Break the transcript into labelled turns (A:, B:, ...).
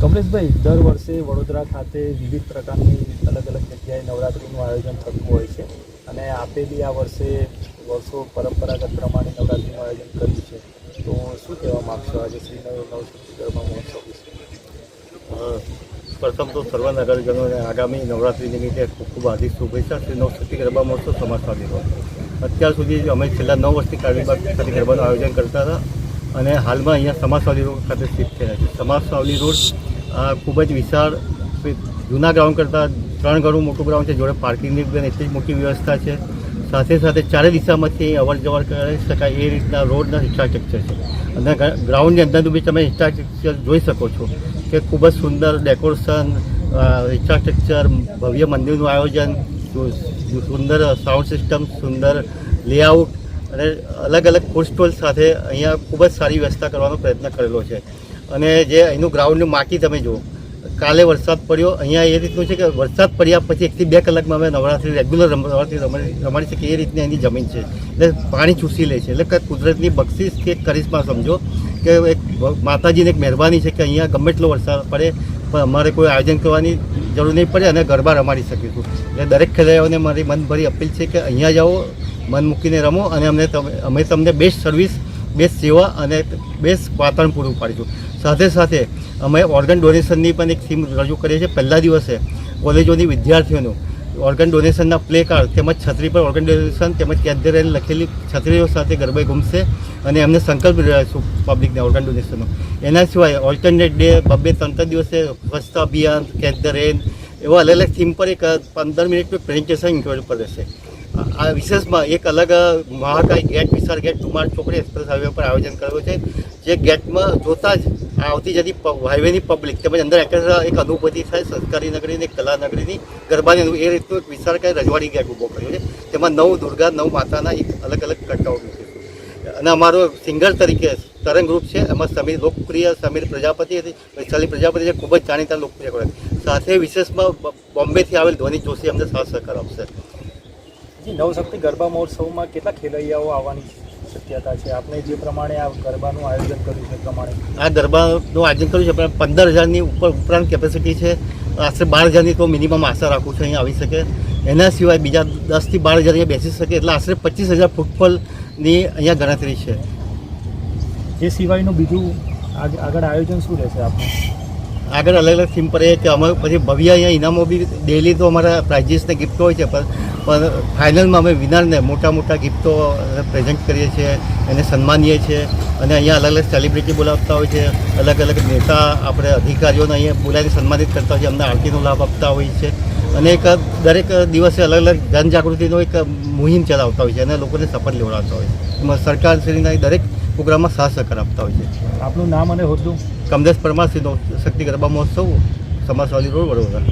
A: કમલેશભાઈ, દર વર્ષે વડોદરા ખાતે વિવિધ પ્રકારની અલગ અલગ જગ્યાએ નવરાત્રિનું આયોજન થતું હોય છે અને આપે બી આ વર્ષે વર્ષો પરંપરાગત પ્રમાણે નવરાત્રિનું આયોજન કર્યું છે, તો શું કહેવા માગશો આજે શ્રી નવશક્તિ ગરબા મહોત્સવ વિશે?
B: પ્રથમ તો સર્વ નગરજનોને આગામી નવરાત્રિ નિમિત્તે ખૂબ ખૂબ હાર્દિક શુભેચ્છા. શ્રી નવશક્તિ ગરબા મહોત્સવ સમાજવાદી રોડ. અત્યાર સુધી અમે છેલ્લા 9 વર્ષથી કાળીબાગ ખાતે ગરબાનું આયોજન કરતા હતા અને હાલમાં અહીંયા સમાજવાદી રોડ ખાતે શિફ્ટ થયા છે. સમાજવાદી રોડ ખૂબ જ વિશાળ, જૂના ગ્રાઉન્ડ કરતાં 3 ગણું મોટું ગ્રાઉન્ડ છે. જોડે પાર્કિંગની પણ એટલી જ મોટી વ્યવસ્થા છે. સાથે સાથે ચારે દિશામાંથી અવર જવર કરી શકાય એ રીતના રોડના ઇન્ફ્રાસ્ટ્રક્ચર છે અને ગ્રાઉન્ડની અંદર બી તમે ઇન્ફ્રાસ્ટ્રક્ચર જોઈ શકો છો કે ખૂબ જ સુંદર ડેકોરેશન, ઇન્ફ્રાસ્ટ્રક્ચર, ભવ્ય મંદિરનું આયોજન, સુંદર સાઉન્ડ સિસ્ટમ, સુંદર લેઆઉટ અને અલગ અલગ ફૂડ સ્ટોલ સાથે અહીંયા ખૂબ જ સારી વ્યવસ્થા કરવાનો પ્રયત્ન કરેલો છે. અને જે અહીંનું ગ્રાઉન્ડનું માટી તમે જુઓ, કાલે વરસાદ પડ્યો. અહીંયા એ રીતનું છે કે વરસાદ પડ્યા પછી 1 થી 2 કલાકમાં અમે નવરાત્રિ રેગ્યુલર નવરાત્રિ રમાડી શકીએ એ રીતની એની જમીન છે. એટલે પાણી ચૂસી લે છે. એટલે કે કુદરતની બક્ષિસ કે કરિશ્મા સમજો કે એક માતાજીની એક મહેરબાની છે કે અહીંયા ગમે એટલો વરસાદ પડે પણ અમારે કોઈ આયોજન કરવાની જરૂર નહીં પડે અને ગરબા રમાડી શકીશું. એટલે દરેક ખેલૈયાઓને મારી મનભરી અપીલ છે કે અહીંયા જાઓ, મન મૂકીને રમો અને અમે તમને બેસ્ટ સર્વિસ, બેસ્ટ સેવા અને બેસ્ટ વાતાવરણ પૂરું પાડીશું. સાથે સાથે અમે ઓર્ગન ડોનેશનની પણ એક થીમ રજૂ કરીએ છીએ. પહેલા દિવસે કોલેજોની વિદ્યાર્થીઓનું ઓર્ગન ડોનેશનના પ્લે કાર્ડ તેમજ છત્રી પર ઓર્ગન ડોનેશન તેમજ કેદરેલ લખેલી છત્રીઓ સાથે ગરબે ઘૂમશે અને એમને સંકલ્પ રહેશું પબ્લિકને ઓર્ગન ડોનેશનનો. એના સિવાય ઓલ્ટરનેટ ડે 2-3 દિવસે સ્વચ્છતા અભિયાન, કેચ ધ રેન એવા અલગ અલગ થીમ પર એક 15 મિનિટનું પ્રેઝન્ટેશન ઇન્ક્લુડ પર રહેશે. આ વિશેષમાં એક અલગ મહાકાય ગેટ, વિશાળ ગેટ કુમાર ચોકડી એક્સપ્રેસ હાઈવે પર આયોજન કર્યું છે. જે ગેટમાં જોતાં જ આવતી જતી હાઈવેની પબ્લિક તેમજ અંદર એક અનુભૂતિ થાય સંસ્કારી નગરીની, કલા નગરીની, ગરબાની એ રીતનું એક વિશાળકાય રજવાડી ગેટ ઊભો કર્યો છે. તેમાં 9 દુર્ગા, 9 માતાના એક અલગ અલગ કટ્ટાઓ મૂકે છે. અને અમારો સિંગર તરીકે તરંગ ગ્રુપ છે. એમાં લોકપ્રિય સમીર પ્રજાપતિ હતી, વૈશાલી પ્રજાપતિ છે, ખૂબ જ જાણીતા લોકપ્રિય કરે. સાથે વિશેષમાં બોમ્બેથી આવેલ ધ્વની જોશી અમને સાથ સહકાર આપશે.
A: નવશક્તિ ગરબા મહોત્સવમાં કેટલા ખેલૈયાઓ આવવાની શક્યતા છે? આપણે જે પ્રમાણે આ ગરબાનું આયોજન કર્યું છે પ્રમાણે
B: આ ગરબાનું આયોજન કર્યું છે, પણ 15,000ની ઉપરાંત કેપેસિટી છે. આશરે 12,000ની તો મિનિમમ આશા રાખું છું અહીંયા આવી શકે. એના સિવાય બીજા 10 થી 12,000 અહીંયા બેસી શકે. એટલે આશરે 25,000 ફૂટફોલની અહીંયા ગણતરી છે.
A: એ સિવાયનું બીજું આગળ આયોજન શું રહેશે આપણે?
B: આગળ અલગ અલગ થીમ પર એ કે અમે પછી ભવ્ય અહીંયા ઇનામો બી ડેલી તો અમારા પ્રાઇઝીસને ગિફ્ટો હોય છે, પણ ફાઇનલમાં અમે વિનરને મોટા ગિફ્ટો પ્રેઝન્ટ કરીએ છીએ, એને સન્માનીએ છીએ. અને અહીંયા અલગ અલગ સેલિબ્રિટી બોલાવતા હોય છે, અલગ અલગ નેતા આપણે અધિકારીઓને અહીંયા બોલાવીને સન્માનિત કરતા હોય છે, અમને આરતીનો લાભ આપતા હોય છે. અને એક દરેક દિવસે અલગ અલગ જનજાગૃતિનો એક મુહિમ ચલાવતા હોય છે અને લોકોને શપથ લેવડાવતા હોય છે. એમાં સરકારશ્રીના દરેક પ્રોગ્રામમાં સાથ સહકાર આપતા હોય છે.
A: આપનું નામ અને હોદ્દો?
B: કમલેશ પરમાર, શ્રી નવશક્તિ ગરબા મહોત્સવ, સમાજવાદી રોડ, વડોદરા.